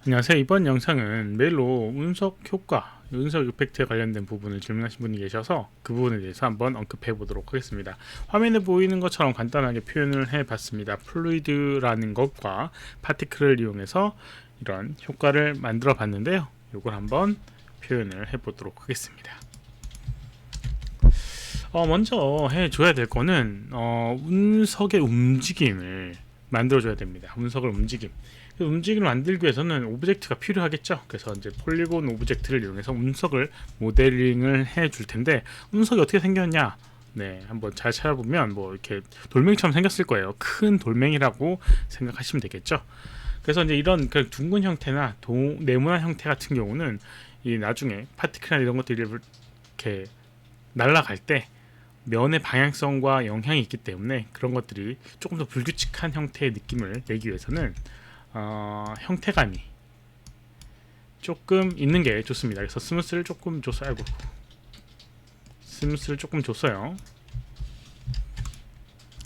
안녕하세요. 이번 영상은 메일로 운석 효과, 운석 이펙트에 관련된 부분을 질문하신 분이 계셔서 그 부분에 대해서 한번 언급해 보도록 하겠습니다. 화면에 보이는 것처럼 간단하게 표현을 해 봤습니다. 플루이드라는 것과 파티클을 이용해서 이런 효과를 만들어 봤는데요. 이걸 한번 표현을 해 보도록 하겠습니다. 먼저 해줘야 될 거는 운석의 움직임을 만들어줘야 됩니다. 운석을 움직임. 그 움직임을 만들기 위해서는 오브젝트가 필요하겠죠. 그래서 이제 폴리곤 오브젝트를 이용해서 운석을 모델링을 해줄 텐데, 운석이 어떻게 생겼냐? 네, 한번 잘 찾아보면 뭐 이렇게 돌멩이처럼 생겼을 거예요. 큰 돌멩이라고 생각하시면 되겠죠. 그래서 이제 이런 그 둥근 형태나 네모난 형태 같은 경우는 이 나중에 파티클이나 이런 것들이 이렇게 날아갈 때 면의 방향성과 영향이 있기 때문에 그런 것들이 조금 더 불규칙한 형태의 느낌을 내기 위해서는 형태감이 조금 있는 게 좋습니다. 그래서 스무스를 조금 줬어요. 스무스를 조금 줬어요.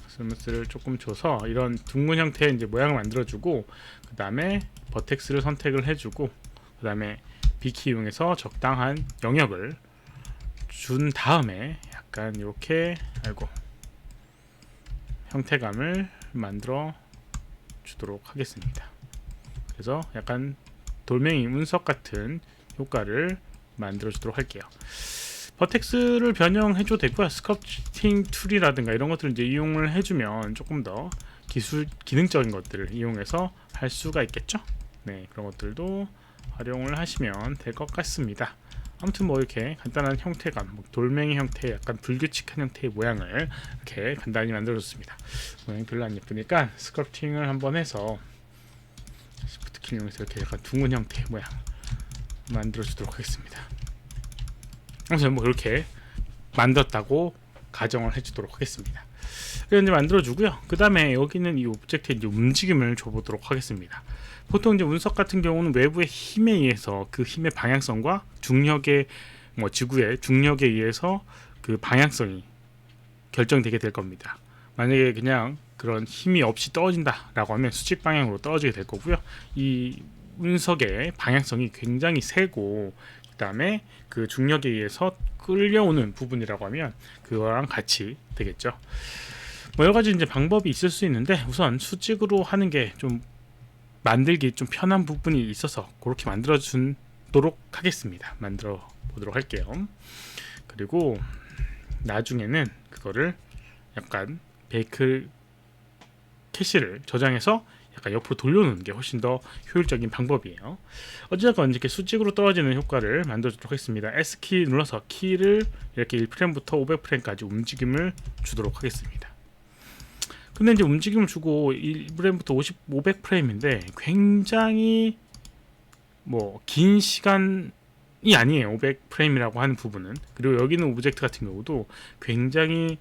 스무스를 조금 줘서 이런 둥근 형태의 이제 모양을 만들어주고, 그 다음에 버텍스를 선택을 해주고, 그 다음에 비키 이용해서 적당한 영역을 준 다음에 약간 이렇게 형태감을 만들어 주도록 하겠습니다. 그래서 약간 돌멩이 운석 같은 효과를 만들어 주도록 할게요. 버텍스를 변형해 줘도 되고요. 스컬프팅 툴이라든가 이런 것들을 이제 이용을 해주면 조금 더 기능적인 것들을 이용해서 할 수가 있겠죠. 네, 그런 것들도 활용을 하시면 될 것 같습니다. 아무튼 뭐 이렇게 간단한 형태감, 돌멩이 형태의 약간 불규칙한 형태의 모양을 이렇게 간단히 만들어줬습니다. 모양이 별로 안 예쁘니까 스컬프팅을 한번 해서 시프트 이용해서 이렇게 약간 둥근 형태의 모양 만들어주도록 하겠습니다. 아무튼 뭐 이렇게 만들었다고 가정을 해주도록 하겠습니다. 그래서 이제 만들어주고요. 그 다음에 여기는 이 오브젝트의 이제 움직임을 줘보도록 하겠습니다. 보통 이제 운석 같은 경우는 외부의 힘에 의해서 그 힘의 방향성과 중력의 지구의 중력에 의해서 그 방향성이 결정되게 될 겁니다. 만약에 그냥 그런 힘이 없이 떨어진다라고 하면 수직 방향으로 떨어지게 될 거고요. 이 운석의 방향성이 굉장히 세고, 그 다음에 그 중력에 의해서 끌려오는 부분이라고 하면 그거랑 같이 되겠죠. 뭐 여러 가지 이제 방법이 있을 수 있는데, 우선 수직으로 하는 게 좀 만들기 좀 편한 부분이 있어서 그렇게 만들어 주도록 하겠습니다. 만들어 보도록 할게요. 그리고 나중에는 그거를 약간 베이크 캐시를 저장해서 약간 옆으로 돌려놓는 게 훨씬 더 효율적인 방법이에요. 어쨌건 이렇게 수직으로 떨어지는 효과를 만들어주도록 하겠습니다. S키 눌러서 키를 이렇게 1프레임부터 500프레임까지 움직임을 주도록 하겠습니다. 근데 이제 움직임을 주고 1프레임부터 500프레임인데 굉장히 긴 시간이 아니에요. 500프레임이라고 하는 부분은. 그리고 여기는 오브젝트 같은 경우도 굉장히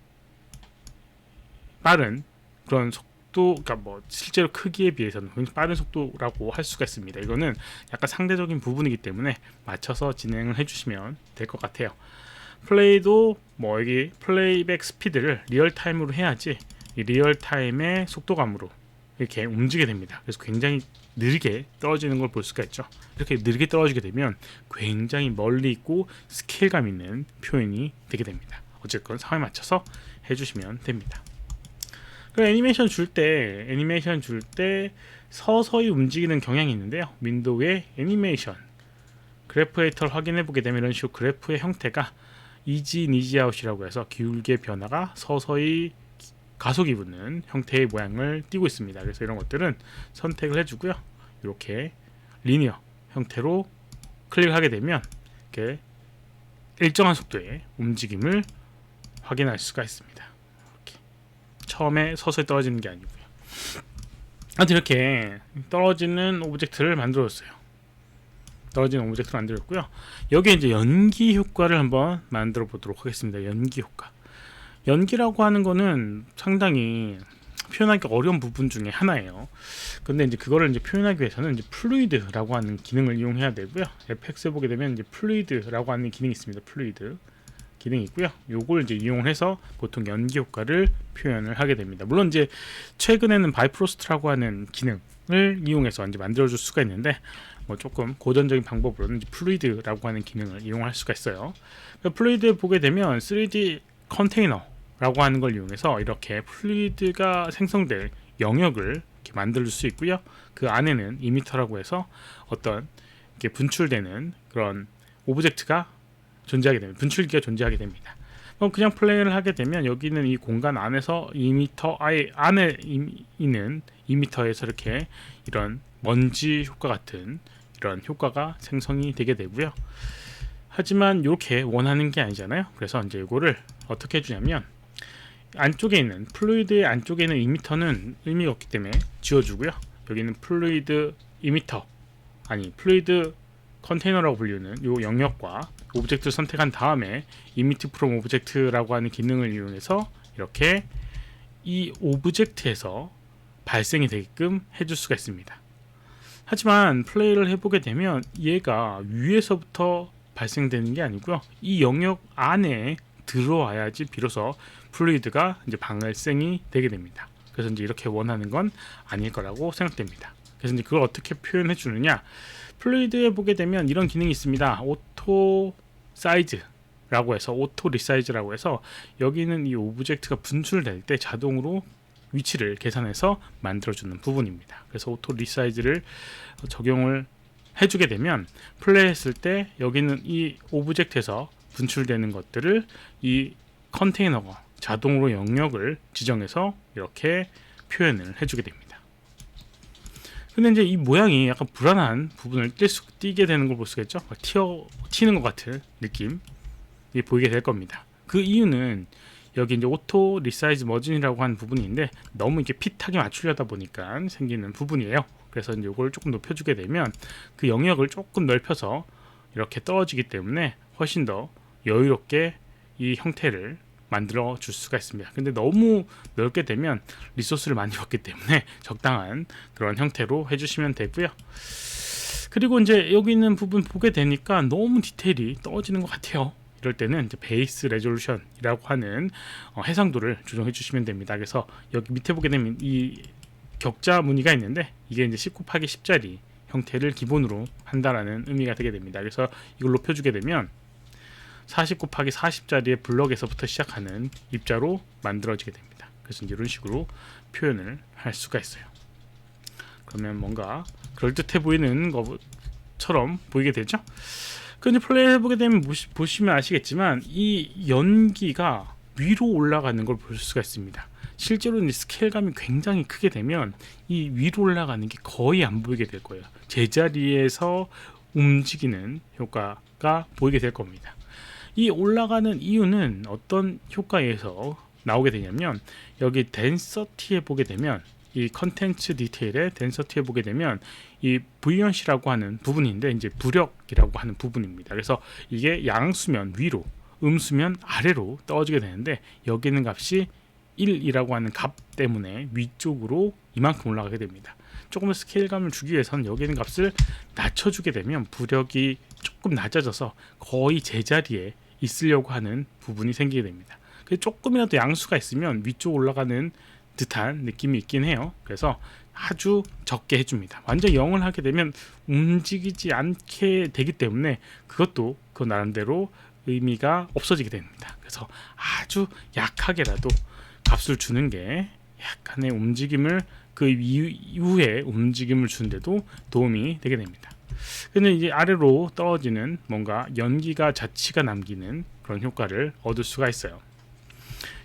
빠른 그런 속도, 그러니까 실제로 크기에 비해서는 굉장히 빠른 속도라고 할 수가 있습니다. 이거는 약간 상대적인 부분이기 때문에 맞춰서 진행을 해주시면 될 것 같아요. 플레이도 여기 플레이백 스피드를 리얼타임으로 해야지 이 리얼타임의 속도감으로 이렇게 움직이게 됩니다. 그래서 굉장히 느리게 떨어지는 걸 볼 수가 있죠. 이렇게 느리게 떨어지게 되면 굉장히 멀리 있고 스케일감 있는 표현이 되게 됩니다. 어쨌건 상황에 맞춰서 해주시면 됩니다. 그리고 애니메이션 줄 때 서서히 움직이는 경향이 있는데요. 윈도우의 애니메이션 그래프 에디터를 확인해 보게 되면 이런 식으로 그래프의 형태가 이지 니지 아웃이라고 해서 기울기의 변화가 서서히 가속이 붙는 형태의 모양을 띄고 있습니다. 그래서 이런 것들은 선택을 해주고요. 이렇게 리니어 형태로 클릭하게 되면 이렇게 일정한 속도의 움직임을 확인할 수가 있습니다. 이렇게 처음에 서서히 떨어지는 게 아니고요. 아무튼 이렇게 떨어지는 오브젝트를 만들었어요. 떨어지는 오브젝트를 만들었고요. 여기에 이제 연기 효과를 한번 만들어 보도록 하겠습니다. 연기 효과. 연기라고 하는 거는 상당히 표현하기 어려운 부분 중에 하나예요. 근데 이제 그거를 이제 표현하기 위해서는 이제 플루이드라고 하는 기능을 이용해야 되고요. FX에 보게 되면 이제 플루이드라고 하는 기능이 있습니다. 플루이드 기능이 있고요. 요걸 이제 이용을 해서 보통 연기 효과를 표현을 하게 됩니다. 물론 이제 최근에는 바이프로스트라고 하는 기능, 이용해서 이제 만들어줄 수가 있는데 뭐 조금 고전적인 방법으로는 플루이드라고 하는 기능을 이용할 수가 있어요. 플루이드 보게 되면 3D 컨테이너라고 하는 걸 이용해서 이렇게 플루이드가 생성될 영역을 이렇게 만들 수 있고요. 그 안에는 이미터라고 해서 어떤 이렇게 분출되는 그런 오브젝트가 존재하게 됩니다. 분출기가 존재하게 됩니다. 그냥 플레이를 하게 되면 여기는 이 공간 안에서 2m 안에 있는 2m에서 이렇게 이런 먼지 효과 같은 이런 효과가 생성이 되게 되고요. 하지만 이렇게 원하는 게 아니잖아요. 그래서 이제 이거를 어떻게 해주냐면 안쪽에 있는 플루이드의 안쪽에 있는 2m는 의미가 없기 때문에 지워주고요. 여기는 플루이드 2m 플루이드 컨테이너라고 불리는 이 영역과 오브젝트를 선택한 다음에 emit from object라고 하는 기능을 이용해서 이렇게 이 오브젝트에서 발생이 되게끔 해줄 수가 있습니다. 하지만 플레이를 해보게 되면 얘가 위에서부터 발생되는 게 아니고요. 이 영역 안에 들어와야지 비로소 플루이드가 이제 발생이 되게 됩니다. 그래서 이제 이렇게 원하는 건 아닐 거라고 생각됩니다. 그래서 이제 그걸 어떻게 표현해 주느냐? 플루이드에 보게 되면 이런 기능이 있습니다. 오토 사이즈라고 해서 오토 리사이즈라고 해서 여기는 이 오브젝트가 분출될 때 자동으로 위치를 계산해서 만들어주는 부분입니다. 그래서 오토 리사이즈를 적용을 해주게 되면 플레이했을 때 여기는 이 오브젝트에서 분출되는 것들을 이 컨테이너가 자동으로 영역을 지정해서 이렇게 표현을 해주게 됩니다. 근데 이제 이 모양이 약간 불안한 부분을 띄게 되는 걸 볼 수가 있죠. 튀는 것 같은 느낌이 보이게 될 겁니다. 그 이유는 여기 이제 오토 리사이즈 머진이라고 하는 부분인데 너무 이렇게 핏하게 맞추려다 보니까 생기는 부분이에요. 그래서 이제 이걸 조금 높여주게 되면 그 영역을 조금 넓혀서 이렇게 떨어지기 때문에 훨씬 더 여유롭게 이 형태를 만들어 줄 수가 있습니다. 근데 너무 넓게 되면 리소스를 많이 받기 때문에 적당한 그런 형태로 해주시면 되고요. 그리고 이제 여기 있는 부분 보게 되니까 너무 디테일이 떨어지는 것 같아요. 이럴 때는 이제 베이스 레졸루션이라고 하는 해상도를 조정해 주시면 됩니다. 그래서 여기 밑에 보게 되면 이 격자 무늬가 있는데 이게 이제 10 곱하기 10짜리 형태를 기본으로 한다라는 의미가 되게 됩니다. 그래서 이걸 높여주게 되면 40 곱하기 40짜리의 블럭에서부터 시작하는 입자로 만들어지게 됩니다. 그래서 이제 이런 식으로 표현을 할 수가 있어요. 그러면 뭔가 그럴듯해 보이는 것처럼 보이게 되죠. 근데 플레이 해보게 되면 보시면 아시겠지만 이 연기가 위로 올라가는 걸 볼 수가 있습니다. 실제로는 스케일감이 굉장히 크게 되면 이 위로 올라가는 게 거의 안 보이게 될 거예요. 제자리에서 움직이는 효과가 보이게 될 겁니다. 이 올라가는 이유는 어떤 효과에서 나오게 되냐면 여기 덴서티에 보게 되면 이 컨텐츠 디테일의 덴서티에 보게 되면 이 부이언시라고 하는 부분인데 이제 부력이라고 하는 부분입니다. 그래서 이게 양수면 위로, 음수면 아래로 떨어지게 되는데 여기 있는 값이 1이라고 하는 값 때문에 위쪽으로 이만큼 올라가게 됩니다. 조금 더 스케일감을 주기 위해서는 여기 있는 값을 낮춰주게 되면 부력이 조금 낮아져서 거의 제자리에 있으려고 하는 부분이 생기게 됩니다. 조금이라도 양수가 있으면 위쪽 올라가는 듯한 느낌이 있긴 해요. 그래서 아주 적게 해줍니다. 완전 0을 하게 되면 움직이지 않게 되기 때문에 그것도 그 나름대로 의미가 없어지게 됩니다. 그래서 아주 약하게라도 값을 주는 게 약간의 움직임을 그 이후에 움직임을 주는데도 도움이 되게 됩니다. 근데 이제 아래로 떨어지는 뭔가 연기가 자치가 남기는 그런 효과를 얻을 수가 있어요.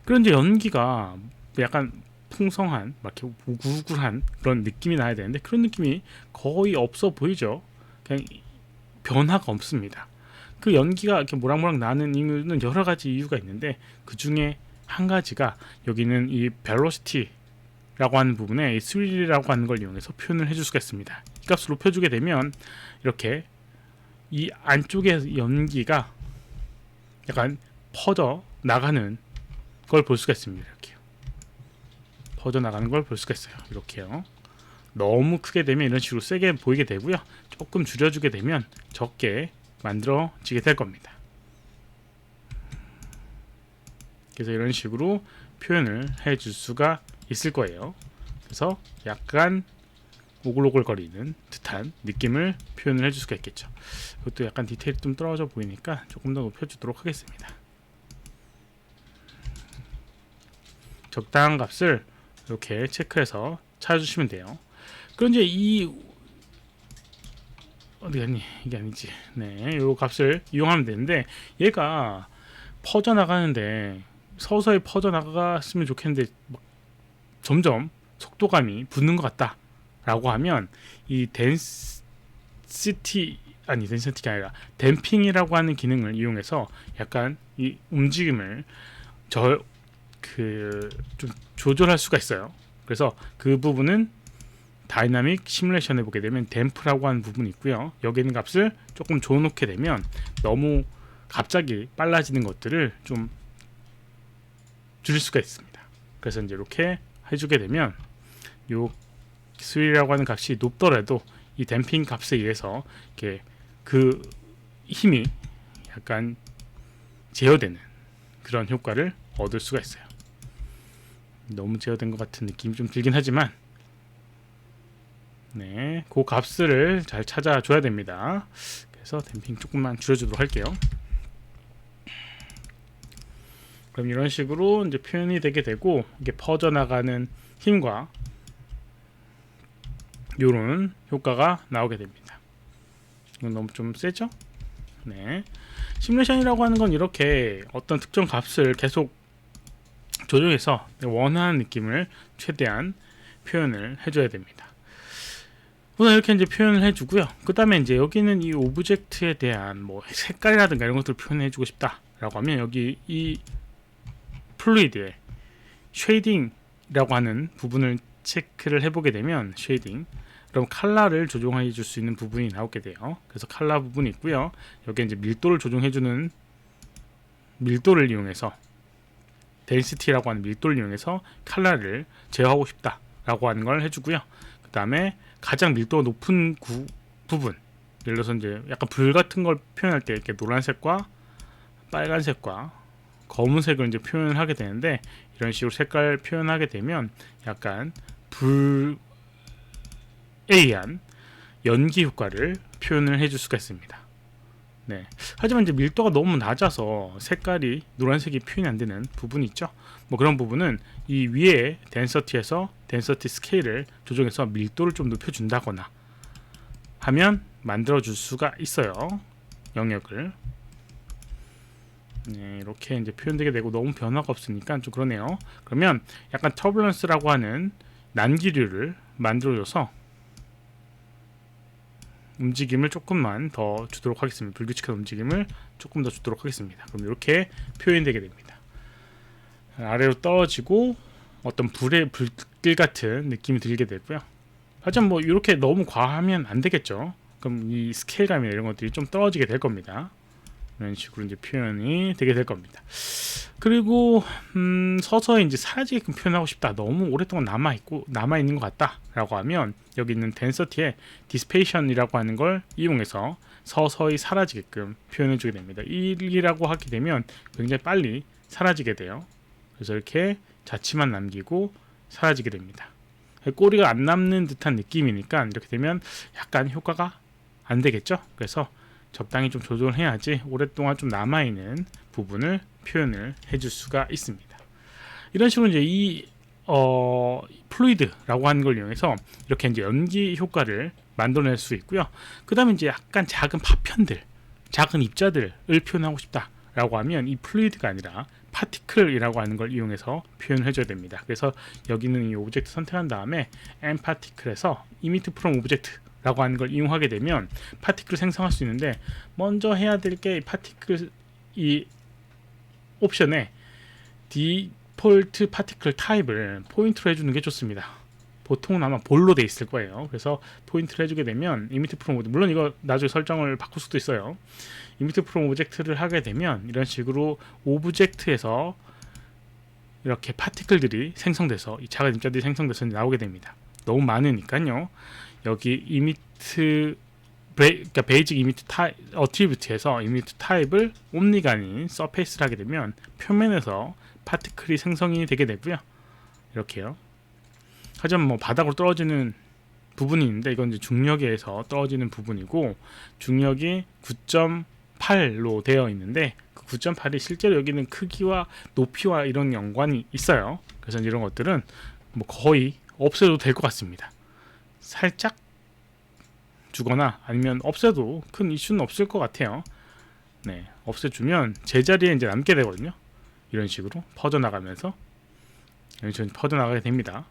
그런데 연기가 약간 풍성한, 막 이렇게 우글우글한 그런 느낌이 나야 되는데 그런 느낌이 거의 없어 보이죠. 그냥 변화가 없습니다. 그 연기가 이렇게 모락모락 나는 이유는 여러 가지 이유가 있는데 그 중에 한 가지가 여기는 이 벨로시티라고 하는 부분에 이 스릴이라고 하는 걸 이용해서 표현을 해줄 수가 있습니다. 이 값을 높여주게 되면 이렇게 이 안쪽에 연기가 약간 퍼져 나가는 걸 볼 수가 있습니다. 이렇게 퍼져 나가는 걸 볼 수가 있어요. 이렇게요. 너무 크게 되면 이런 식으로 세게 보이게 되고요. 조금 줄여주게 되면 적게 만들어지게 될 겁니다. 그래서 이런 식으로 표현을 해줄 수가 있을 거예요. 그래서 약간 오글오글거리는 듯한 느낌을 표현을 해줄 수가 있겠죠. 이것도 약간 디테일이 좀 떨어져 보이니까 조금 더 높여주도록 하겠습니다. 적당한 값을 이렇게 체크해서 찾아주시면 돼요. 그럼 이제 이 어디 갔니? 이게 아니지. 네, 이 값을 이용하면 되는데 얘가 퍼져나가는데 서서히 퍼져나갔으면 좋겠는데 막 점점 속도감이 붙는 것 같다 라고 하면 이 덴시티가 아니라 댐핑이라고 하는 기능을 이용해서 약간 이 움직임을 좀 조절할 수가 있어요. 그래서 그 부분은 다이나믹 시뮬레이션 해보게 되면 댐프라고 하는 부분이 있고요. 여기 있는 값을 조금 줘놓게 되면 너무 갑자기 빨라지는 것들을 좀 줄일 수가 있습니다. 그래서 이제 이렇게 해주게 되면 요 스윌이라고 하는 값이 높더라도 이 댐핑 값에 의해서 이렇게 그 힘이 약간 제어되는 그런 효과를 얻을 수가 있어요. 너무 제어된 것 같은 느낌이 좀 들긴 하지만 네, 그 값을 잘 찾아줘야 됩니다. 그래서 댐핑 조금만 줄여주도록 할게요. 그럼 이런 식으로 이제 표현이 되게 되고 이게 퍼져나가는 힘과 요런 효과가 나오게 됩니다. 이건 너무 좀 세죠? 네. 시뮬레이션이라고 하는 건 이렇게 어떤 특정 값을 계속 조정해서 원하는 느낌을 최대한 표현을 해줘야 됩니다. 우선 이렇게 이제 표현을 해주고요. 그 다음에 이제 여기는 이 오브젝트에 대한 뭐 색깔이라든가 이런 것들을 표현해주고 싶다라고 하면 여기 이 플루이드에 쉐이딩이라고 하는 부분을 체크를 해보게 되면 쉐이딩 그럼 컬러를 조정해 줄 수 있는 부분이 나오게 돼요. 그래서 컬러 부분이 있고요. 여기 이제 밀도를 조정해주는 밀도를 이용해서 덴시티라고 하는 밀도를 이용해서 컬러를 제어하고 싶다라고 하는 걸 해주고요. 그 다음에 가장 밀도가 높은 부분, 예를 들어서 이제 약간 불 같은 걸 표현할 때 이렇게 노란색과 빨간색과 검은색을 이제 표현을 하게 되는데 이런 식으로 색깔 표현하게 되면 약간 불에 의한 연기 효과를 표현을 해줄 수가 있습니다. 네. 하지만 이제 밀도가 너무 낮아서 색깔이 노란색이 표현이 안 되는 부분이 있죠. 뭐 그런 부분은 이 위에 덴서티에서 덴서티 스케일을 조정해서 밀도를 좀 높여준다거나 하면 만들어 줄 수가 있어요. 영역을. 네, 이렇게 이제 표현되게 되고 너무 변화가 없으니까 좀 그러네요. 그러면 약간 터뷸런스라고 하는 난기류를 만들어줘서 움직임을 조금만 더 주도록 하겠습니다. 불규칙한 움직임을 조금 더 주도록 하겠습니다. 그럼 이렇게 표현되게 됩니다. 아래로 떨어지고 어떤 불길 같은 느낌이 들게 되고요. 하지만 뭐 이렇게 너무 과하면 안 되겠죠. 그럼 이 스케일감이나 이런 것들이 좀 떨어지게 될 겁니다. 이런 식으로 이제 표현이 되게 될 겁니다. 그리고 서서히 이제 사라지게끔 표현하고 싶다. 너무 오랫동안 남아 있는 것 같다라고 하면 여기 있는 덴서티에 디스페이션이라고 하는 걸 이용해서 서서히 사라지게끔 표현해 주게 됩니다. 1이라고 하게 되면 굉장히 빨리 사라지게 돼요. 그래서 이렇게 자취만 남기고 사라지게 됩니다. 꼬리가 안 남는 듯한 느낌이니까 이렇게 되면 약간 효과가 안 되겠죠. 그래서 적당히 좀 조절을 해야지 오랫동안 좀 남아있는 부분을 표현을 해줄 수가 있습니다. 이런 식으로 이제 이 플루이드라고 하는 걸 이용해서 이렇게 이제 연기 효과를 만들어낼 수 있고요. 그 다음에 이제 약간 작은 파편들, 작은 입자들을 표현하고 싶다라고 하면 이 플루이드가 아니라 파티클이라고 하는 걸 이용해서 표현을 해줘야 됩니다. 그래서 여기는 이 오브젝트 선택한 다음에 M 파티클에서 Emit from Object 라고 하는 걸 이용하게 되면 파티클을 생성할 수 있는데 먼저 해야 될 게 파티클 이 옵션에 디폴트 파티클 타입을 포인트로 해주는 게 좋습니다. 보통은 아마 볼로 돼 있을 거예요. 그래서 포인트를 해주게 되면 Emit from Object, 물론 이거 나중에 설정을 바꿀 수도 있어요. Emit from Object를 하게 되면 이런 식으로 오브젝트에서 이렇게 파티클들이 생성돼서 이 작은 입자들이 생성돼서 나오게 됩니다. 너무 많으니까요. 여기 그러니까 베이직 이미트 어트리뷰트에서 이미트 타입을 옴니가 아닌 서페이스를 하게 되면 표면에서 파티클이 생성이 되게 되고요. 이렇게요. 하지만 뭐 바닥으로 떨어지는 부분이 있는데 이건 이제 중력에서 떨어지는 부분이고 중력이 9.8로 되어 있는데 그 9.8이 실제로 여기는 크기와 높이와 이런 연관이 있어요. 그래서 이런 것들은 뭐 거의 없애도 될 것 같습니다. 살짝 주거나 아니면 없애도 큰 이슈는 없을 것 같아요. 네, 없애주면 제자리에 이제 남게 되거든요. 이런 식으로 퍼져나가면서 이런 식으로 퍼져나가게 됩니다.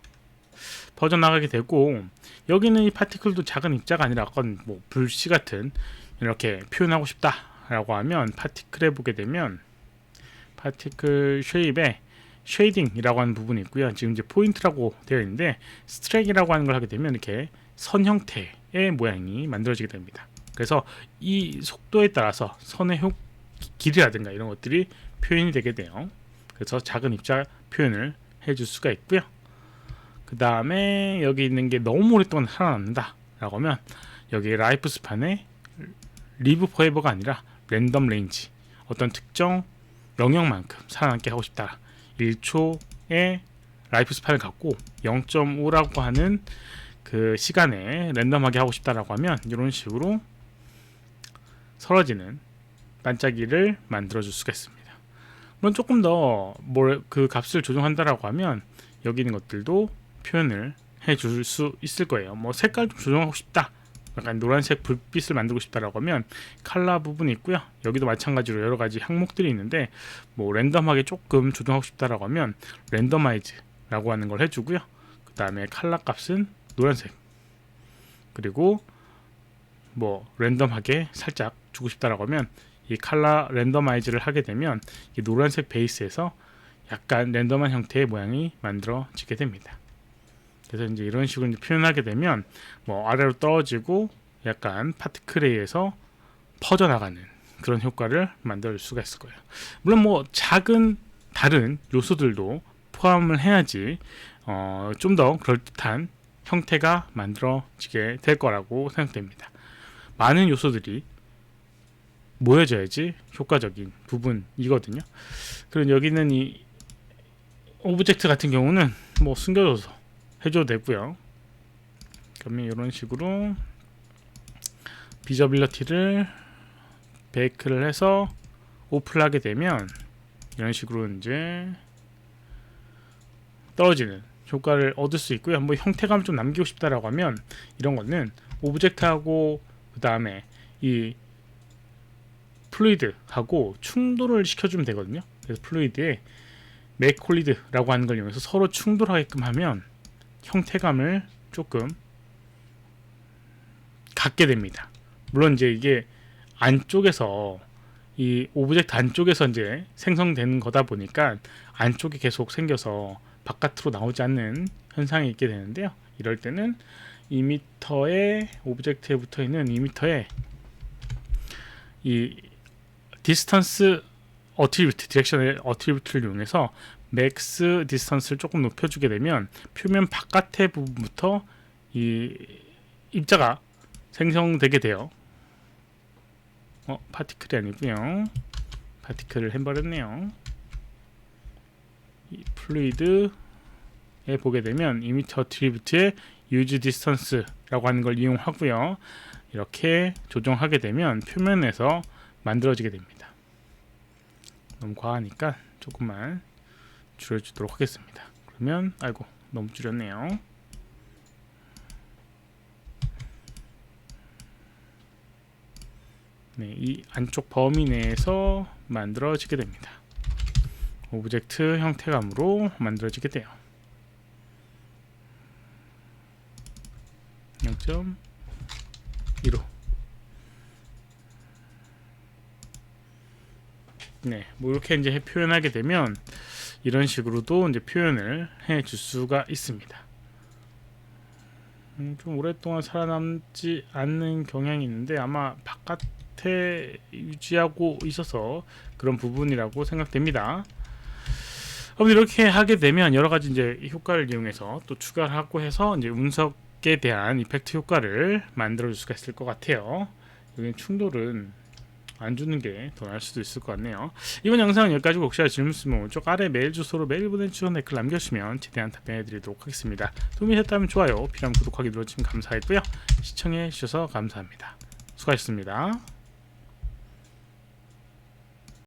퍼져나가게 되고 여기는 이 파티클도 작은 입자가 아니라 아까 뭐 불씨 같은 이렇게 표현하고 싶다라고 하면 파티클에 보게 되면 파티클 쉐입에 쉐이딩이라고 하는 부분이 있고요. 지금 이제 포인트라고 되어 있는데 스트랙이라고 하는 걸 하게 되면 이렇게 선 형태의 모양이 만들어지게 됩니다. 그래서 이 속도에 따라서 선의 길이라든가 이런 것들이 표현이 되게 돼요. 그래서 작은 입자 표현을 해줄 수가 있고요. 그 다음에 여기 있는 게 너무 오랫동안 살아남는다 라고 하면 여기 라이프 스판에 리브 포에버가 아니라 랜덤 레인지, 어떤 특정 영역만큼 살아남게 하고 싶다. 1초의 라이프 스판을 갖고 0.5라고 하는 그 시간에 랜덤하게 하고 싶다라고 하면 이런 식으로 사라지는 반짝이를 만들어 줄 수가 있습니다. 물론 조금 더 그 값을 조정한다라고 하면 여기 있는 것들도 표현을 해 줄 수 있을 거예요. 뭐 색깔 좀 조정하고 싶다, 약간 노란색 불빛을 만들고 싶다라고 하면 컬러 부분이 있고요. 여기도 마찬가지로 여러 가지 항목들이 있는데 뭐 랜덤하게 조금 조정하고 싶다라고 하면 랜더마이즈라고 하는 걸 해주고요. 그 다음에 컬러 값은 노란색, 그리고 뭐 랜덤하게 살짝 주고 싶다라고 하면 이 컬러 랜더마이즈를 하게 되면 이 노란색 베이스에서 약간 랜덤한 형태의 모양이 만들어지게 됩니다. 그래서 이제 이런 식으로 이제 표현하게 되면 뭐 아래로 떨어지고 약간 파티클에 의해서 퍼져나가는 그런 효과를 만들 수가 있을 거예요. 물론 뭐 작은 다른 요소들도 포함을 해야지 좀 더 그럴듯한 형태가 만들어지게 될 거라고 생각됩니다. 많은 요소들이 모여져야지 효과적인 부분이거든요. 그리고 여기는 이 오브젝트 같은 경우는 뭐 숨겨줘서 해줘도 되고요. 그러면 이런 식으로 비저빌리티를 베이크를 해서 오프를 하게 되면 이런 식으로 이제 떨어지는 효과를 얻을 수 있고요. 뭐 형태감을 좀 남기고 싶다라고 하면 이런 거는 오브젝트하고 그 다음에 이 플루이드하고 충돌을 시켜주면 되거든요. 그래서 플루이드에 맥콜리드라고 하는 걸 이용해서 서로 충돌하게끔 하면 형태감을 조금 갖게 됩니다. 물론 이제 이게 안쪽에서 이 오브젝트 안쪽에서 이제 생성되는 거다 보니까 안쪽에 계속 생겨서 바깥으로 나오지 않는 현상이 있게 되는데요. 이럴 때는 2m의 오브젝트에 붙어 있는 2m의 이 디스턴스 어트리뷰트, 디렉션의 어트리뷰트를 이용해서 맥스 디스턴스를 조금 높여주게 되면 표면 바깥의 부분부터 이 입자가 생성되게 돼요. 파티클이 아니고요. 파티클을 해버렸네요. 이 플루이드에 보게 되면 이미터 어트리뷰트의 유즈 디스턴스라고 하는 걸 이용하고요. 이렇게 조정하게 되면 표면에서 만들어지게 됩니다. 너무 과하니까 조금만 줄여주도록 하겠습니다. 그러면 아이고 너무 줄였네요. 네, 이 안쪽 범위 내에서 만들어지게 됩니다. 오브젝트 형태감으로 만들어지게 돼요. 0.15 네, 뭐 이렇게 이제 표현하게 되면 이런 식으로도 이제 표현을 해 줄 수가 있습니다. 좀 오랫동안 살아남지 않는 경향이 있는데 아마 바깥에 유지하고 있어서 그런 부분이라고 생각됩니다. 아무튼 이렇게 하게 되면 여러 가지 이제 효과를 이용해서 또 추가하고 해서 이제 운석에 대한 이펙트 효과를 만들어 줄 수가 있을 것 같아요. 여기 충돌은 안 주는 게 더 나을 수도 있을 것 같네요. 이번 영상은 여기까지고 혹시나 질문 있으면 오른쪽 아래 메일 주소로 메일 보내주셔서 댓글 남겨주시면 최대한 답변해드리도록 하겠습니다. 도움이 됐다면 좋아요, 필요하면 구독하기 눌러주시면 감사하겠고요. 시청해주셔서 감사합니다. 수고하셨습니다.